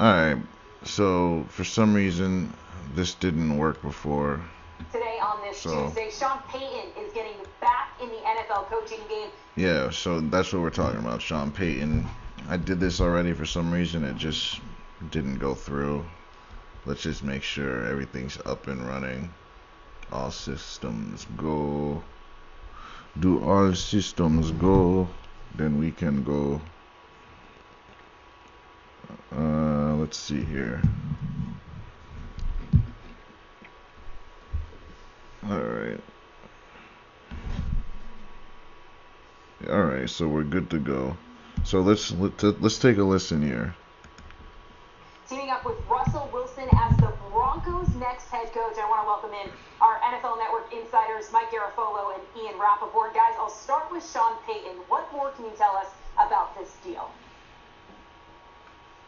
Alright, so for some reason this didn't work before. Today on this Tuesday, Sean Payton is getting back in the NFL coaching game. Yeah, so that's what we're talking about, Sean Payton. I did this already for some reason, it just didn't go through. Let's just make sure everything's up and running. All systems go. Do all systems go? Then we can go. Let's see here. Alright. Alright, so we're good to go. So let's take a listen here. Teaming up with Russell Wilson as the Broncos' next head coach. I want to welcome in our NFL Network insiders, Mike Garafolo and Ian Rappaport. Guys, I'll start with Sean Payton. What more can you tell us about this deal?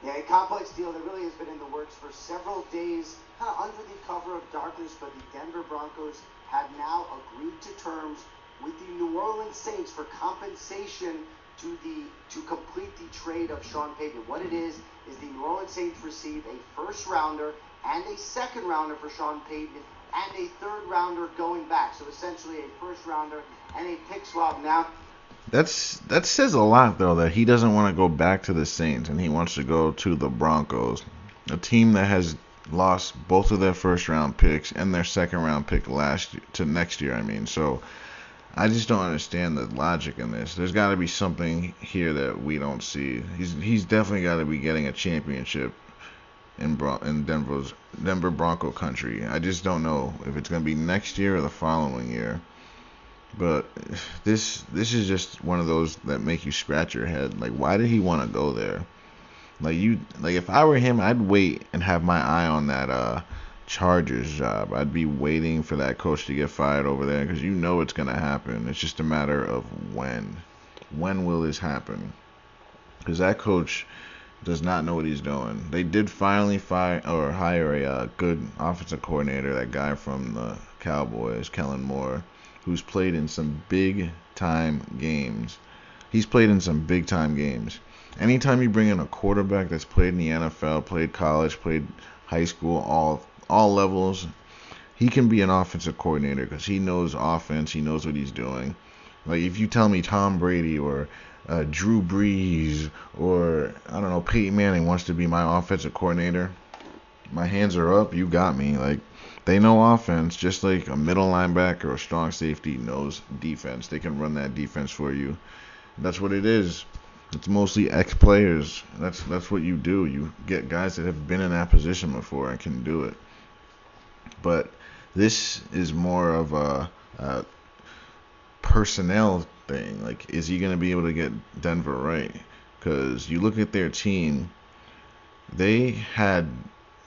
Yeah, a complex deal that really has been in the works for several days, kind of under the cover of darkness, but the Denver Broncos have now agreed to terms with the New Orleans Saints for compensation to complete the trade of Sean Payton. What it is the New Orleans Saints receive a first rounder and a second rounder for Sean Payton and a third rounder going back. So essentially a first rounder and a pick swap now. That says a lot, though, that he doesn't want to go back to the Saints and he wants to go to the Broncos, a team that has lost both of their first round picks and their second round pick next year. I mean, so I just don't understand the logic in this. There's got to be something here that we don't see. He's definitely got to be getting a championship in Denver Bronco country. I just don't know if it's going to be next year or the following year. But this is just one of those that make you scratch your head. Like, why did he want to go there? Like, if I were him, I'd wait and have my eye on that Chargers job. I'd be waiting for that coach to get fired over there because you know it's gonna happen. It's just a matter of when. When will this happen? Because that coach does not know what he's doing. They did finally hire a good offensive coordinator, that guy from the Cowboys, Kellen Moore, who's played in some big-time games. He's played in some big-time games. Anytime you bring in a quarterback that's played in the NFL, played college, played high school, all levels, he can be an offensive coordinator because he knows offense, he knows what he's doing. Like, if you tell me Tom Brady or Drew Brees or, I don't know, Peyton Manning wants to be my offensive coordinator, my hands are up, you got me. Like, they know offense just like a middle linebacker or a strong safety knows defense. They can run that defense for you. That's what it is. It's mostly ex-players. That's what you do. You get guys that have been in that position before and can do it. But this is more of a personnel thing. Like, is he going to be able to get Denver right? Because you look at their team, they had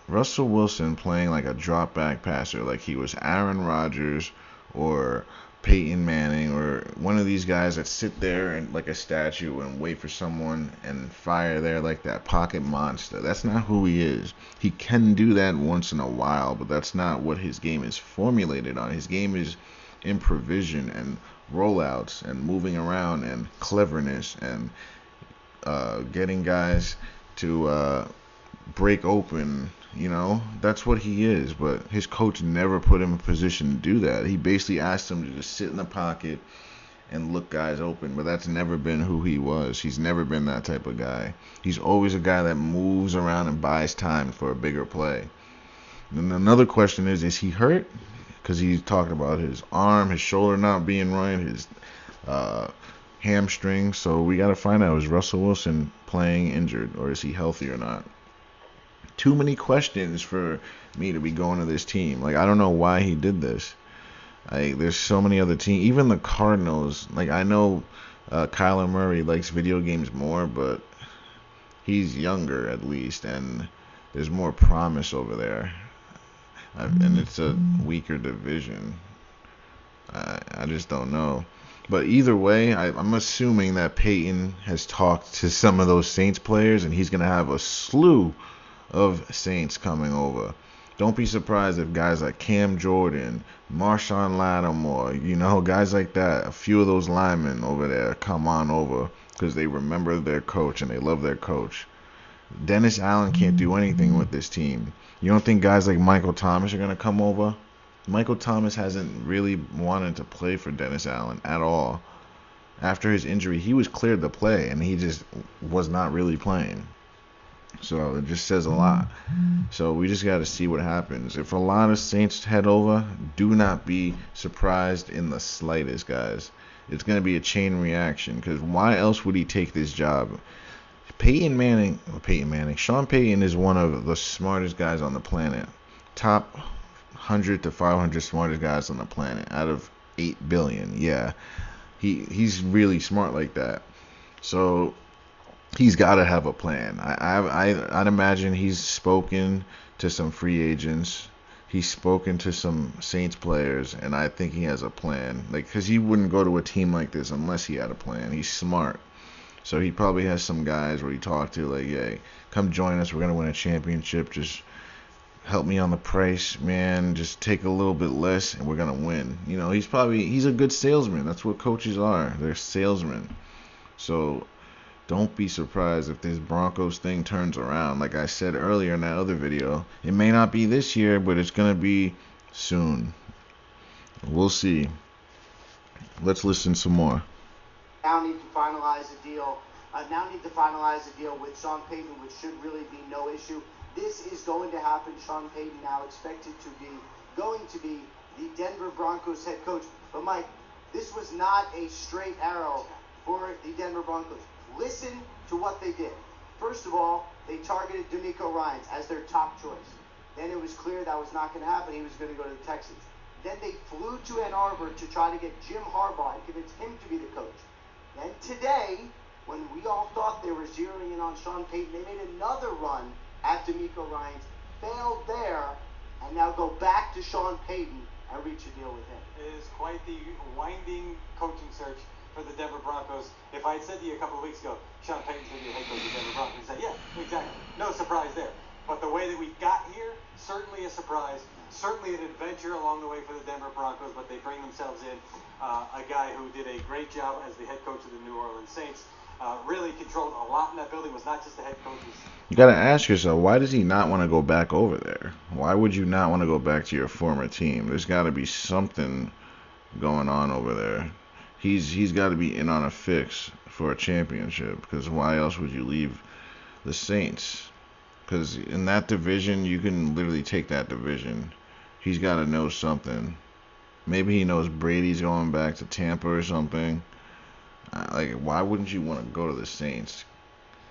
Russell Wilson playing like a drop back passer, like he was Aaron Rodgers or Peyton Manning or one of these guys that sit there and like a statue and wait for someone and fire there like that pocket monster. That's not who he is. He can do that once in a while, but that's not what his game is formulated on. His game is improvisation and rollouts and moving around and cleverness and getting guys to break open. You know, that's what he is, but his coach never put him in a position to do that. He basically asked him to just sit in the pocket and look guys open, but that's never been who he was. He's never been that type of guy. He's always a guy that moves around and buys time for a bigger play. And another question is he hurt? Because he talked about his arm, his shoulder not being right, his hamstring. So we got to find out, is Russell Wilson playing injured or is he healthy or not? Too many questions for me to be going to this team. Like, I don't know why he did this. There's so many other teams. Even the Cardinals. Like, I know Kyler Murray likes video games more, but he's younger at least, and there's more promise over there. And it's a weaker division. I just don't know. But either way, I'm assuming that Peyton has talked to some of those Saints players, and he's going to have a slew of Saints coming over. Don't be surprised if guys like Cam Jordan, Marshawn Lattimore, guys like that, a few of those linemen over there come on over because they remember their coach and they love their coach. Dennis Allen can't do anything with this team. You don't think guys like Michael Thomas are going to come over? Michael Thomas hasn't really wanted to play for Dennis Allen at all. After his injury, he was cleared to play, and he just was not really playing. So it just says a lot. So we just got to see what happens. If a lot of Saints head over, do not be surprised in the slightest, guys. It's going to be a chain reaction, because why else would he take this job? Sean Payton is one of the smartest guys on the planet. Top 100 to 500 smartest guys on the planet out of 8 billion. Yeah, he's really smart like that. So he's got to have a plan. I'd imagine he's spoken to some free agents. He's spoken to some Saints players, and I think he has a plan. Because he wouldn't go to a team like this unless he had a plan. He's smart. So he probably has some guys where he talked to, like, hey, come join us. We're going to win a championship. Just help me on the price, man. Just take a little bit less, and we're going to win. He's a good salesman. That's what coaches are. They're salesmen. So don't be surprised if this Broncos thing turns around. Like I said earlier in that other video, it may not be this year, but it's going to be soon. We'll see. Let's listen some more. Now need to finalize a deal. With Sean Payton, which should really be no issue. This is going to happen. Sean Payton now expected to be the Denver Broncos head coach. But Mike, this was not a straight arrow for the Denver Broncos. Listen to what they did. First of all, they targeted DeMeco Ryans as their top choice. Then it was clear that was not going to happen. He was going to go to the Texans. Then they flew to Ann Arbor to try to get Jim Harbaugh and convince him to be the coach. Then today, when we all thought they were zeroing in on Sean Payton, they made another run at DeMeco Ryans, failed there, and now go back to Sean Payton and reach a deal with him. It is quite the winding coaching search for the Denver Broncos. If I had said to you a couple of weeks ago, Sean Payton's going to be the head coach of the Denver Broncos, you'd say, yeah, exactly. No surprise there. But the way that we got here, certainly a surprise. Certainly an adventure along the way for the Denver Broncos, but they bring themselves in a guy who did a great job as the head coach of the New Orleans Saints. Really controlled a lot in that building, was not just the head coach. You got to ask yourself, why does he not want to go back over there? Why would you not want to go back to your former team? There's got to be something going on over there. He's got to be in on a fix for a championship, because why else would you leave the Saints? Because in that division, you can literally take that division. He's got to know something. Maybe he knows Brady's going back to Tampa or something. Why wouldn't you want to go to the Saints?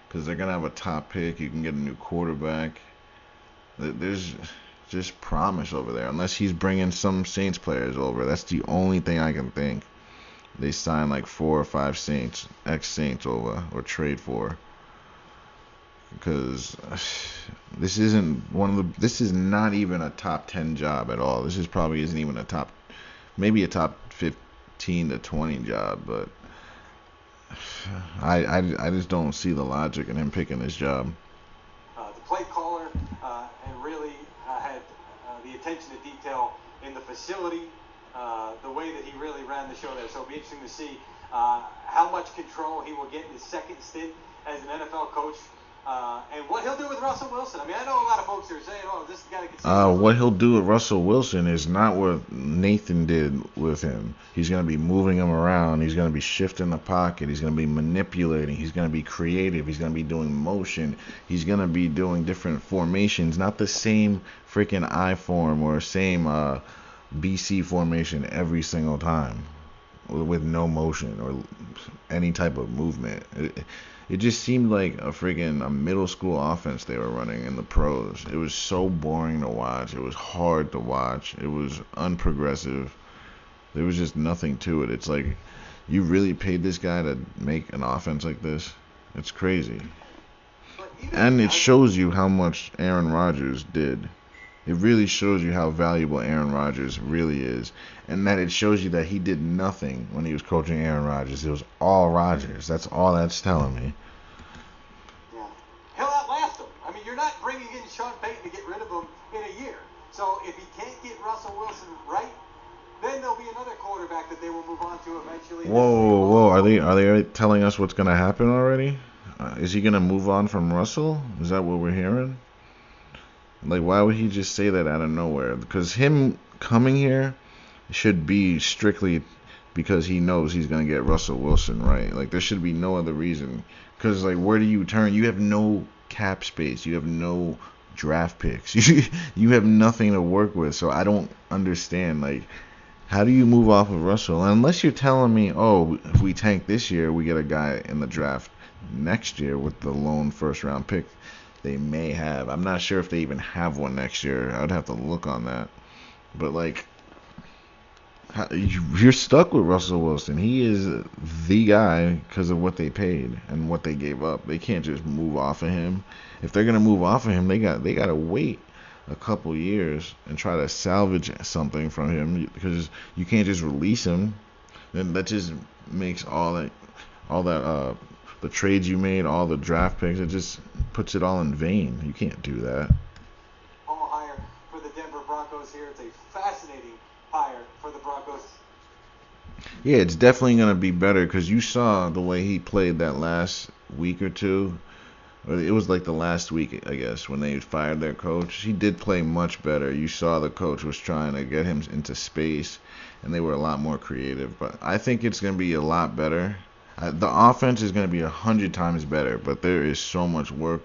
Because they're going to have a top pick. You can get a new quarterback. There's just promise over there. Unless he's bringing some Saints players over. That's the only thing I can think. They sign like 4 or 5 Saints, ex-Saints over, or trade for. Because this is not even a top 10 job at all. This probably isn't even maybe a top 15 to 20 job, but I just don't see the logic in him picking this job. The play caller and really had the attention to detail in the facility, the way that he really ran the show there. So it'll be interesting to see how much control he will get in his second stint as an NFL coach. And what he'll do with Russell Wilson. I mean, I know a lot of folks are saying, oh, this guy can... What he'll do with Russell Wilson is not what Nathan did with him. He's going to be moving him around. He's going to be shifting the pocket. He's going to be manipulating. He's going to be creative. He's going to be doing motion. He's going to be doing different formations, not the same freaking I form or same BC formation every single time with no motion or any type of movement. It just seemed like a middle school offense they were running in the pros. It was so boring to watch. It was hard to watch. It was unprogressive. There was just nothing to it. It's like, you really paid this guy to make an offense like this? It's crazy. And it shows you how much Aaron Rodgers did. It really shows you how valuable Aaron Rodgers really is. And that it shows you that he did nothing when he was coaching Aaron Rodgers. It was all Rodgers. That's all that's telling me. Yeah. He'll outlast him. I mean, you're not bringing in Sean Payton to get rid of him in a year. So if he can't get Russell Wilson right, then there'll be another quarterback that they will move on to eventually. Whoa. Are they telling us what's going to happen already? Is he gonna move on from Russell? Is that what we're hearing? Like, why would he just say that out of nowhere? Because him coming here should be strictly because he knows he's gonna get Russell Wilson, right? Like, there should be no other reason. Because, like, where do you turn? You have no cap space. You have no draft picks. You have nothing to work with. So I don't understand. Like, how do you move off of Russell? Unless you're telling me, oh, if we tank this year, we get a guy in the draft next year with the lone first round pick. They may have. I'm not sure if they even have one next year. I'd have to look on that. But, like, you're stuck with Russell Wilson. He is the guy because of what they paid and what they gave up. They can't just move off of him. If they're gonna move off of him, they got to wait a couple years and try to salvage something from him, because you can't just release him. Then that just makes all that the trades you made, all the draft picks, it just puts it all in vain. You can't do that. All hire for the Denver Broncos here. It's a fascinating hire for the Broncos. Yeah, it's definitely going to be better because you saw the way he played that last week or two. It was like the last week, I guess, when they fired their coach. He did play much better. You saw the coach was trying to get him into space, and they were a lot more creative. But I think it's going to be a lot better. The offense is going to be 100 times better, but there is so much work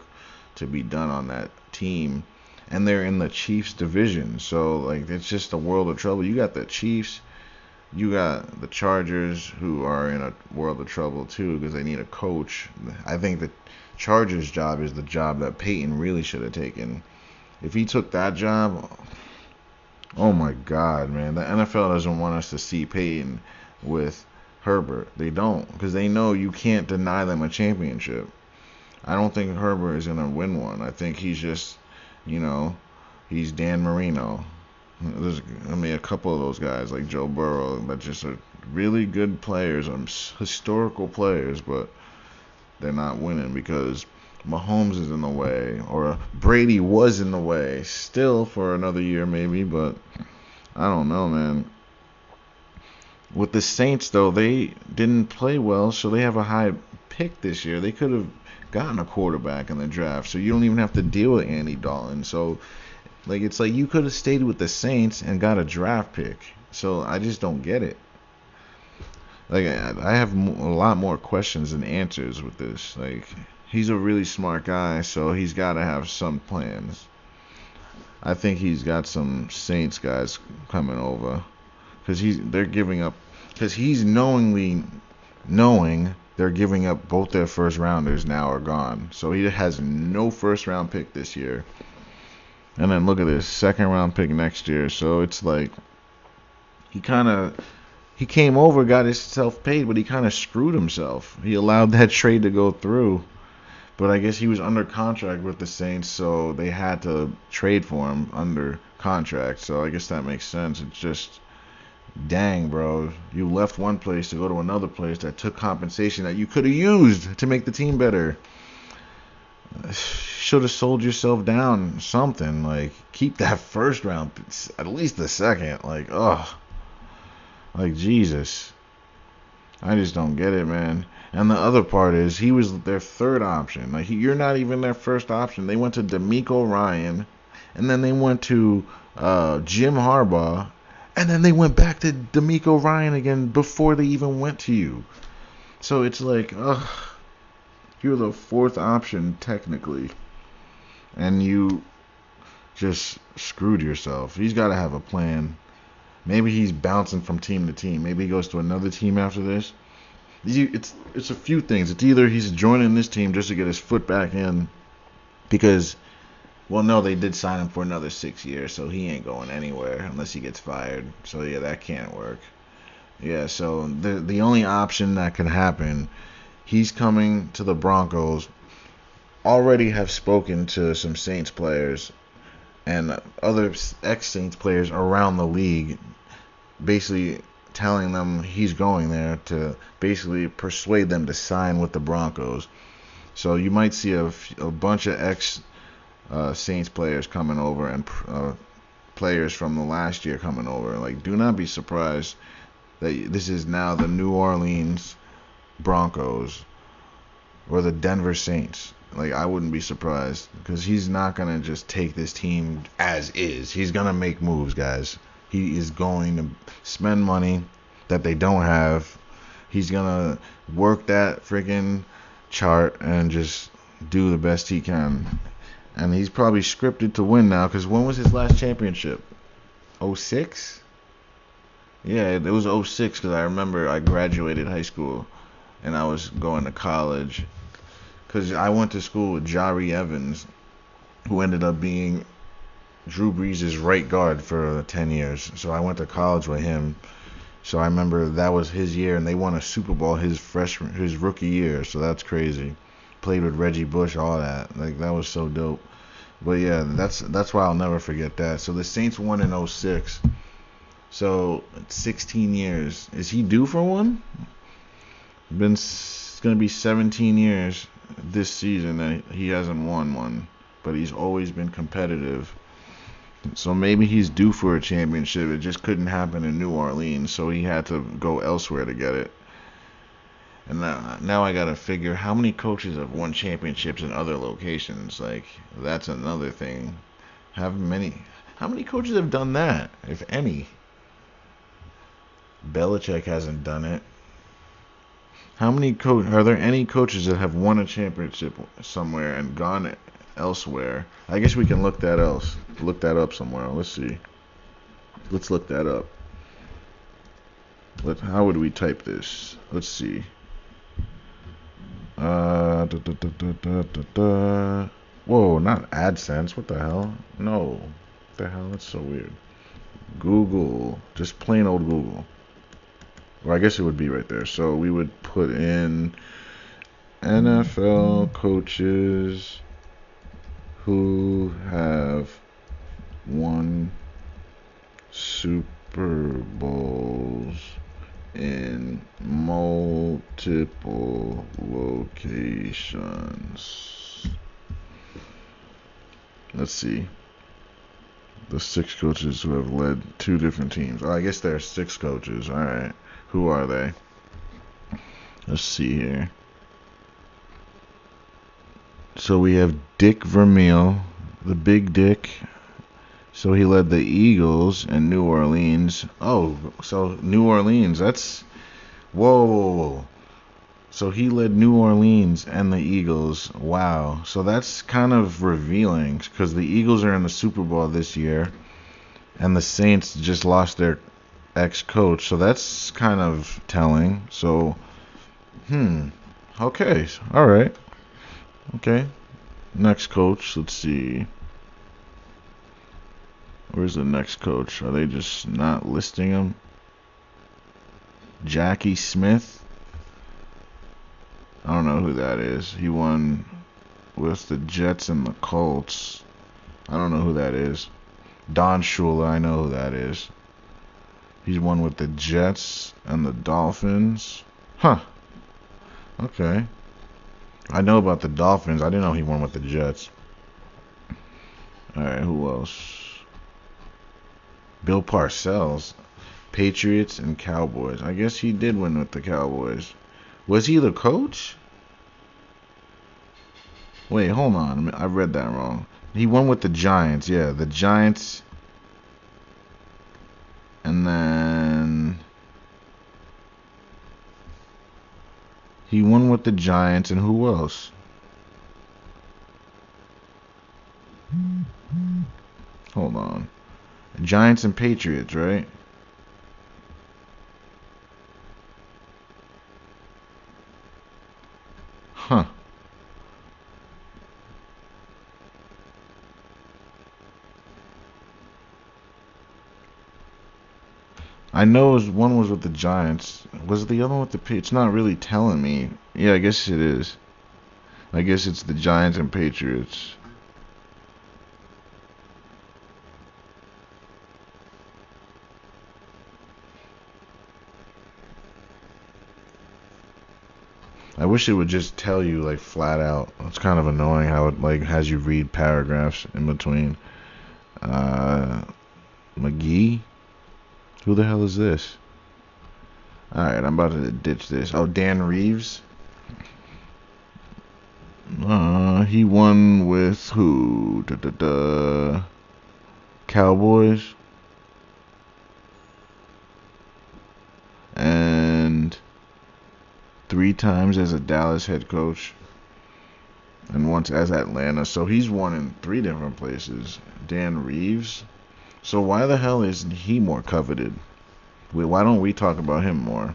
to be done on that team. And they're in the Chiefs division, so like it's just a world of trouble. You got the Chiefs, you got the Chargers, who are in a world of trouble too because they need a coach. I think the Chargers' job is the job that Peyton really should have taken. If he took that job, oh my God, man, the NFL doesn't want us to see Peyton with Herbert. They don't, because they know you can't deny them a championship. I don't think Herbert is going to win one. I think he's just, he's Dan Marino. There's, a couple of those guys like Joe Burrow that just are really good players, historical players, but they're not winning because Mahomes is in the way, or Brady was in the way still for another year maybe, but I don't know, man. With the Saints, though, they didn't play well, so they have a high pick this year. They could have gotten a quarterback in the draft, so you don't even have to deal with Andy Dalton. So, like, it's like you could have stayed with the Saints and got a draft pick. So I just don't get it. Like, I have a lot more questions than answers with this. Like, he's a really smart guy, so he's got to have some plans. I think he's got some Saints guys coming over. Because they're giving up, because he's knowing they're giving up both their first rounders now are gone. So he has no first round pick this year. And then look at this, second round pick next year. So it's like he came over, got himself paid, but he kind of screwed himself. He allowed that trade to go through. But I guess he was under contract with the Saints, so they had to trade for him under contract. So I guess that makes sense. It's just, dang, bro, you left one place to go to another place that took compensation that you could have used to make the team better. Should have sold yourself down something. Like, keep that first round, at least the second. Like, Jesus. I just don't get it, man. And the other part is, he was their third option. Like, you're not even their first option. They went to DeMeco Ryan, and then they went to Jim Harbaugh, and then they went back to DeMeco Ryan again before they even went to you. So it's like, you're the fourth option technically, and you just screwed yourself. He's got to have a plan. Maybe he's bouncing from team to team. Maybe he goes to another team after this. It's a few things. It's either he's joining this team just to get his foot back in, because, well, no, they did sign him for another 6 years, so he ain't going anywhere unless he gets fired. So yeah, that can't work. Yeah, so the only option that can happen, he's coming to the Broncos. Already have spoken to some Saints players and other ex-Saints players around the league, basically telling them he's going there to basically persuade them to sign with the Broncos. So you might see a bunch of ex-Saints players coming over, and players from the last year coming over. Like, do not be surprised that this is now the New Orleans Broncos. or the Denver Saints. Like, I wouldn't be surprised, because he's not going to just take this team as is. He's going to make moves, guys. He is going to spend money that they don't have. He's going to work that freaking chart and just do the best he can. And he's probably scripted to win now, because when was his last championship? 06? Yeah, it was 06, because I remember I graduated high school and I was going to college. Because I went to school with Jari Evans, who ended up being Drew Brees' right guard for 10 years. So I went to college with him. So I remember that was his year, and they won a Super Bowl his rookie year. So that's crazy. Played with Reggie Bush, all that. Like, that was so dope. But yeah, that's why I'll never forget that. So the Saints won in 06. So 16 years. Is he due for one? It's gonna be 17 years this season that he hasn't won one, but he's always been competitive. So maybe he's due for a championship. It just couldn't happen in New Orleans, so he had to go elsewhere to get it. And now I gotta figure how many coaches have won championships in other locations. Like, that's another thing. How many coaches have done that, if any? Belichick hasn't done it. Are there any coaches that have won a championship somewhere and gone elsewhere? I guess we can look that up somewhere. Let's see. Let's look that up. How would we type this? Let's see. Whoa, not AdSense. What the hell? No. What the hell? That's so weird. Google. Just plain old Google. Well, I guess it would be right there. So we would put in NFL coaches who have won Super Bowls in multiple locations. Let's see. The 6 coaches who have led 2 different teams. Oh, I guess there are 6 coaches. All right. Who are they? Let's see here. So we have Dick Vermeil, the Big Dick. So he led the Eagles and New Orleans. Oh, so New Orleans, that's... Whoa. So he led New Orleans and the Eagles. Wow. So that's kind of revealing, because the Eagles are in the Super Bowl this year, and the Saints just lost their ex-coach. So that's kind of telling. So, okay. All right. Okay. Next coach. Let's see. Where's the next coach? Are they just not listing him? Jackie Smith? I don't know who that is. He won with the Jets and the Colts. I don't know who that is. Don Shula, I know who that is. He's won with the Jets and the Dolphins. Huh. Okay. I know about the Dolphins. I didn't know he won with the Jets. Alright, who else? Bill Parcells. Patriots and Cowboys. I guess he did win with the Cowboys. Was he the coach? Wait, hold on. I read that wrong. He won with the Giants. Yeah, the Giants. And then he won with the Giants. And who else? Hold on. Giants and Patriots, right? Huh. I know one was with the Giants. Was it the other one with the Patriots? It's not really telling me. Yeah, I guess it is. I guess it's the Giants and Patriots. I wish it would just tell you, like, flat out. It's kind of annoying how it, like, has you read paragraphs in between. McGee? Who the hell is this? Alright, I'm about to ditch this. Oh, Dan Reeves? He won with who? Cowboys. And 3 times as a Dallas head coach. And once as Atlanta. So he's won in 3 different places. Dan Reeves. So why the hell isn't he more coveted? Why don't we talk about him more?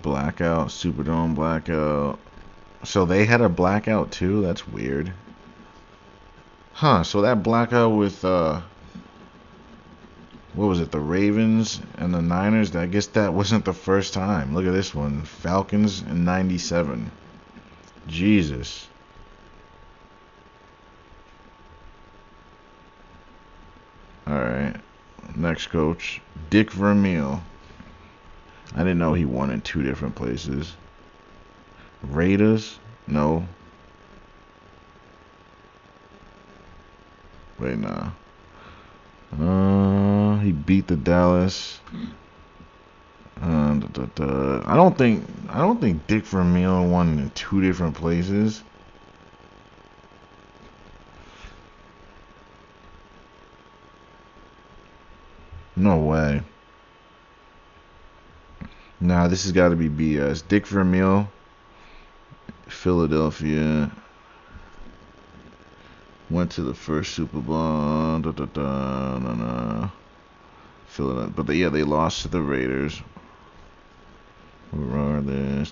Blackout, Superdome blackout. So they had a blackout too? That's weird. Huh, so that blackout with what was it, the Ravens and the Niners? I guess that wasn't the first time. Look at this one. Falcons in 97. Jesus. Alright. Next coach. Dick Vermeil. I didn't know he won in 2 different places. Raiders? No. Wait, nah. He beat the Dallas. I don't think Dick Vermeil won in 2 different places. No way. Nah, this has got to be BS. Dick Vermeil, Philadelphia, went to the first Super Bowl. Philadelphia, but yeah, they lost to the Raiders. Regardless,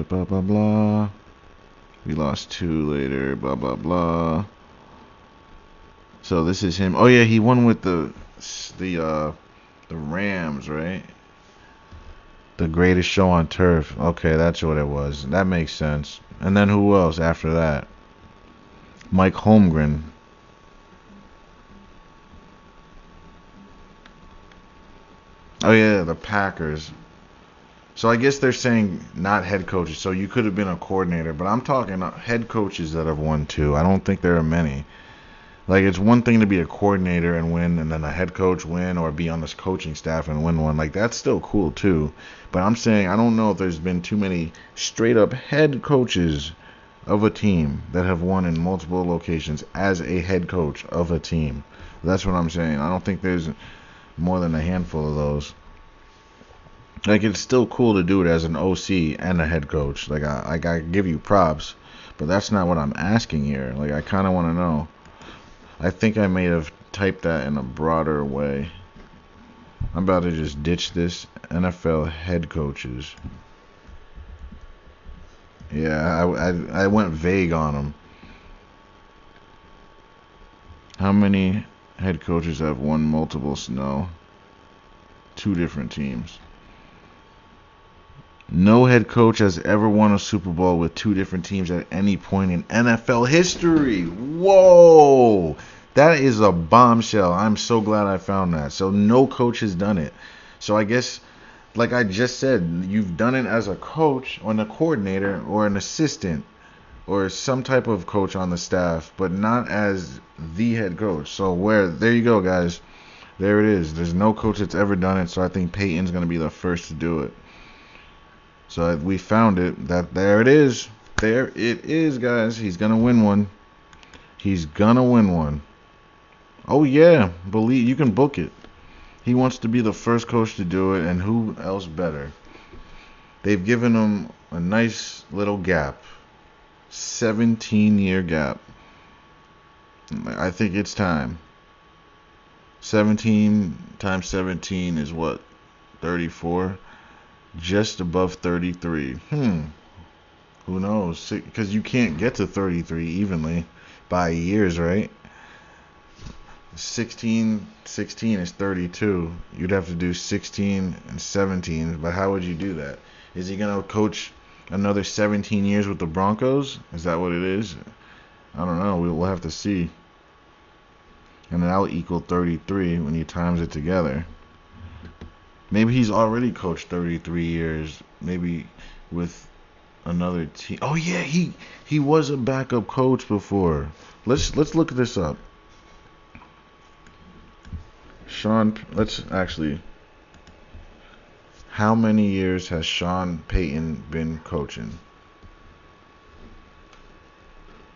blah blah blah. We lost 2 later. Blah blah blah. So this is him. Oh yeah, he won with the Rams, right? The greatest show on turf. Okay, that's what it was. That makes sense. And then who else after that? Mike Holmgren. Oh yeah, the Packers. So I guess they're saying not head coaches. So you could have been a coordinator, but I'm talking head coaches that have won too. I don't think there are many. Like, it's one thing to be a coordinator and win, and then a head coach win, or be on this coaching staff and win one. Like, that's still cool too. But I'm saying I don't know if there's been too many straight up head coaches of a team that have won in multiple locations as a head coach of a team. That's what I'm saying. I don't think there's more than a handful of those. Like, it's still cool to do it as an OC and a head coach. Like, I give you props, but that's not what I'm asking here. Like, I kind of want to know. I think I may have typed that in a broader way. I'm about to just ditch this. NFL head coaches. Yeah, I went vague on them. How many head coaches have won multiple snow? 2 different teams. No head coach has ever won a Super Bowl with 2 different teams at any point in NFL history. Whoa! That is a bombshell. I'm so glad I found that. So no coach has done it. So I guess, like I just said, you've done it as a coach or a coordinator or an assistant or some type of coach on the staff, but not as the head coach. So there you go, guys. There it is. There's no coach that's ever done it, so I think Peyton's going to be the first to do it. So we found it. There it is. There it is, guys. He's going to win one. He's going to win one. Oh, yeah. You can book it. He wants to be the first coach to do it, and who else better? They've given him a nice little gap. 17-year gap. I think it's time. 17 times 17 is what? 34? Just above 33. Who knows? Because you can't get to 33 evenly by years, right? 16 is 32. You'd have to do 16 and 17. But how would you do that? Is he going to coach another 17 years with the Broncos? Is that what it is? I don't know. We'll have to see. And that'll equal 33 when you times it together. Maybe he's already coached 33 years. Maybe with another team. Oh yeah, he was a backup coach before. Let's look this up. How many years has Sean Payton been coaching?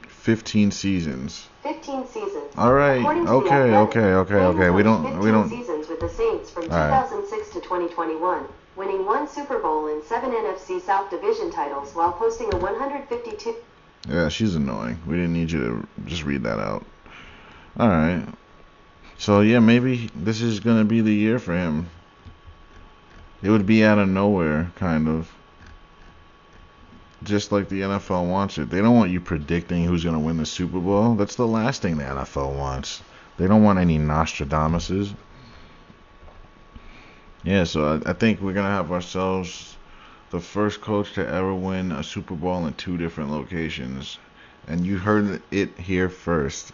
15 seasons. 15 seasons. All right. According to Okay. The Athletic, Okay. Payton We coached don't. 15 seasons with the Saints from All right. 2006 to 2021, winning 1 Super Bowl and 7 NFC South Division titles while posting a 152. Yeah, she's annoying. We didn't need you to just read that out. All right. So yeah, maybe this is gonna be the year for him. It would be out of nowhere, kind of. Just like the NFL wants it. They don't want you predicting who's going to win the Super Bowl. That's the last thing the NFL wants. They don't want any Nostradamuses. Yeah, so I think we're going to have ourselves the first coach to ever win a Super Bowl in 2 different locations. And you heard it here first.